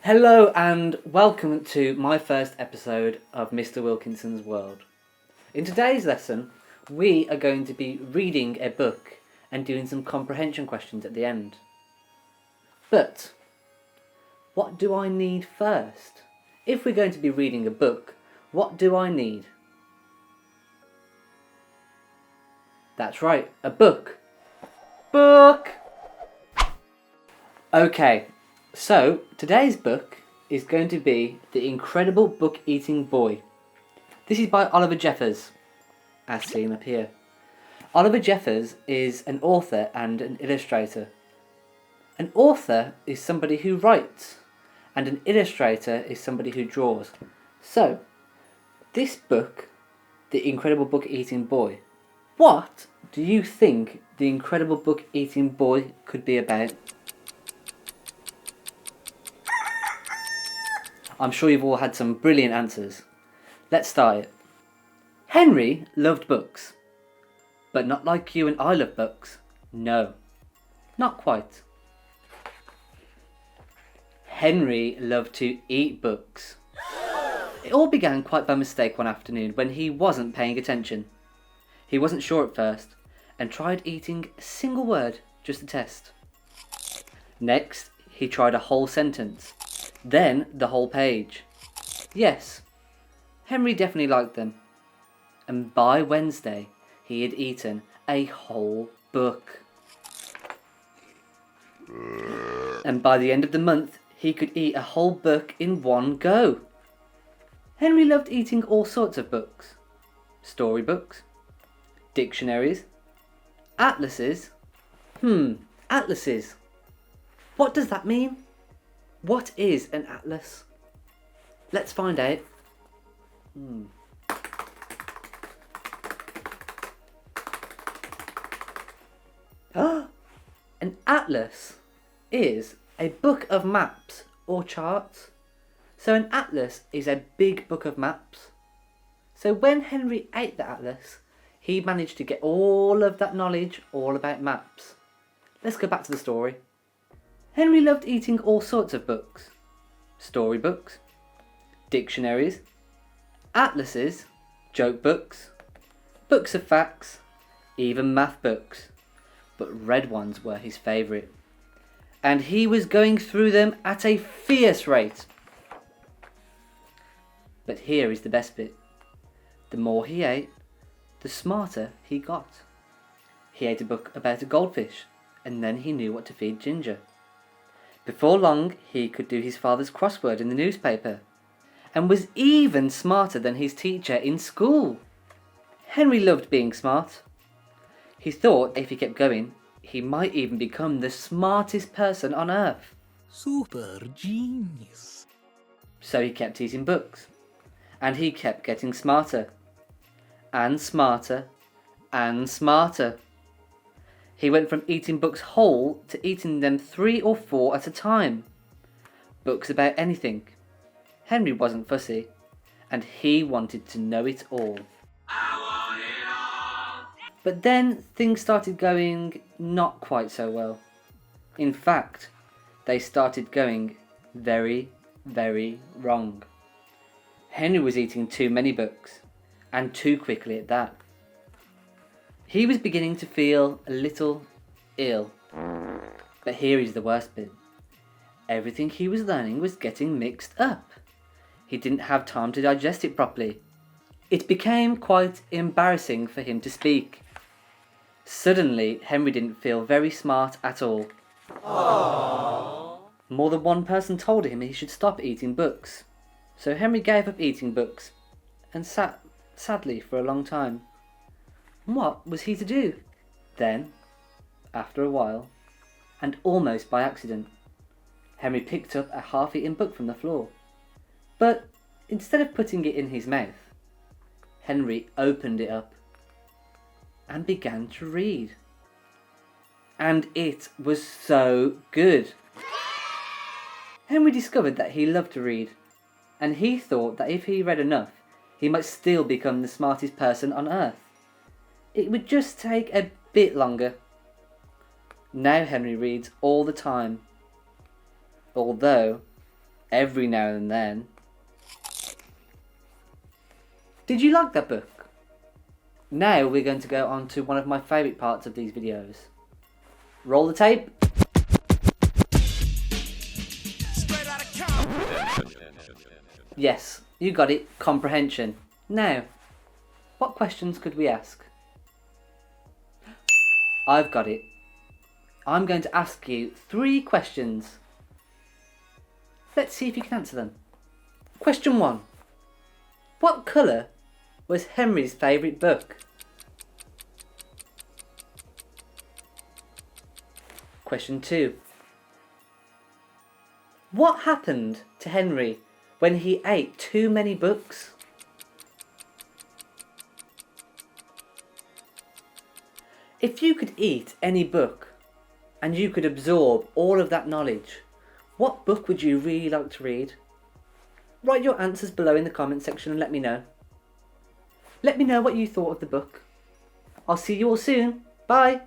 Hello and welcome to my first episode of Mr. Wilkinson's World. In today's lesson, we are going to be reading a book and doing some comprehension questions at the end. But, what do I need first? If we're going to be reading a book, what do I need? That's right, a book. Book! Okay, so today's book is going to be The Incredible Book-Eating Boy. This is by Oliver Jeffers, as seen up here. Oliver Jeffers is an author and an illustrator. An author is somebody who writes, and an illustrator is somebody who draws. So, this book, The Incredible Book-Eating Boy, what do you think The Incredible Book-Eating Boy could be about? I'm sure you've all had some brilliant answers. Let's start it. Henry loved books. But not like you and I love books. No, not quite. Henry loved to eat books. It all began quite by mistake one afternoon when he wasn't paying attention. He wasn't sure at first and tried eating a single word just to test. Next, he tried a whole sentence. Then the whole page. Yes, Henry definitely liked them. And by Wednesday, he had eaten a whole book. And by the end of the month, he could eat a whole book in one go. Henry loved eating all sorts of books. Storybooks, dictionaries, atlases. Atlases. What does that mean? What is an atlas? Let's find out. An atlas is a book of maps or charts. So an atlas is a big book of maps. So when Henry ate the atlas, he managed to get all of that knowledge all about maps. Let's go back to the story. Henry loved eating all sorts of books. Storybooks, dictionaries, atlases, joke books, books of facts, even math books. But red ones were his favourite. And he was going through them at a fierce rate. But here is the best bit. The more he ate, the smarter he got. He ate a book about a goldfish, and then he knew what to feed Ginger. Before long, he could do his father's crossword in the newspaper, and was even smarter than his teacher in school. Henry loved being smart. He thought if he kept going, he might even become the smartest person on earth. Super genius. So he kept eating books, and he kept getting smarter, and smarter, and smarter. He went from eating books whole to eating them 3 or 4 at a time. Books about anything. Henry wasn't fussy, and he wanted to know it all. But then things started going not quite so well. In fact, they started going very, very wrong. Henry was eating too many books, and too quickly at that. He was beginning to feel a little ill. But here is the worst bit. Everything he was learning was getting mixed up. He didn't have time to digest it properly. It became quite embarrassing for him to speak. Suddenly, Henry didn't feel very smart at all. Aww. More than one person told him he should stop eating books. So Henry gave up eating books and sat sadly for a long time. What was he to do? Then, after a while, and almost by accident, Henry picked up a half-eaten book from the floor. But instead of putting it in his mouth, Henry opened it up and began to read. And it was so good. Henry discovered that he loved to read, and he thought that if he read enough, he might still become the smartest person on earth. It would just take a bit longer. Now Henry reads all the time. Although, every now and then. Did you like that book? Now we're going to go on to one of my favourite parts of these videos. Roll the tape. Yes, you got it, comprehension. Now, what questions could we ask? I've got it. I'm going to ask you 3 questions. Let's see if you can answer them. Question 1. What colour was Henry's favourite book? Question 2. What happened to Henry when he ate too many books? If you could eat any book and you could absorb all of that knowledge, what book would you really like to read? Write your answers below in the comment section and let me know. Let me know what you thought of the book. I'll see you all soon. Bye!